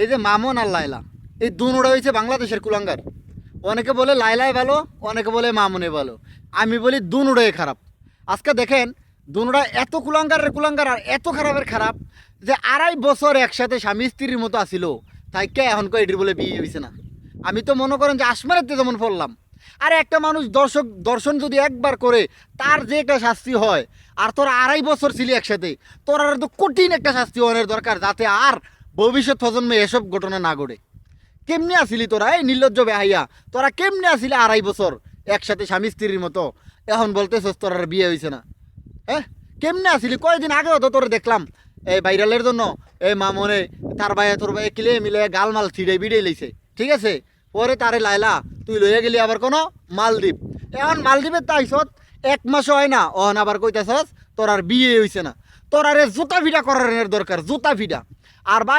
এই যে মামুন আর লায়লা, এই দুনোটা হয়েছে বাংলাদেশের কুলাঙ্গার। অনেকে বলে লায়লাই ভালো, অনেকে বলে মামুনে ভালো। আমি বলি দুনোটাই খারাপ। আজকে দেখেন, দুনোটা এত কুলাঙ্গারের কুলাঙ্গার আর এত খারাপের খারাপ যে 2.5 বছর একসাথে স্বামী স্ত্রীর মতো আসিল, তাই কে এখন কয় এটির বলে বিয়ে হয়েছে না। আমি তো মনে করেন যে আসমানেতে যেমন পড়লাম। আর একটা মানুষ দর্শন যদি একবার করে তার যে একটা শাস্তি হয়, আর তোরা 2.5 বছর ছিলি একসাথে, তোর আর তো কঠিন একটা শাস্তি হওয়ার দরকার, যাতে আর ভবিষ্যৎ প্রজন্মে এসব ঘটনা না ঘটে। কেমনে আসিলি তোরা, এই নির্লজ্জ বেহাইয়া, তোরা কেমনে আসিলি 2.5 বছর একসাথে স্বামী স্ত্রীর মতো, এখন বলতেছস তোর আর বিয়ে হয়েছে না? হ্যাঁ, কেমনে আসিলি? কয়েকদিন আগেও তো তোর দেখলাম এই ভাইরালের জন্য এই মামনে তার ভাইয়া তোর ভাই কিলে মিলে গালমাল ছিঁড়ে বিড়ে লইছে, ঠিক আছে? পরে তারে লাইলা তুই লইয়া গেলি আবার কোনো মালদ্বীপ। এখন মালদ্বীপের তাইছত 1 মাসও হয় না, অহন আবার কইতাছস তোর আর বিয়ে হয়েছে না। তোর আরে জুতা ফিটা করার দরকার, জুতা ফিটা। আর ভাই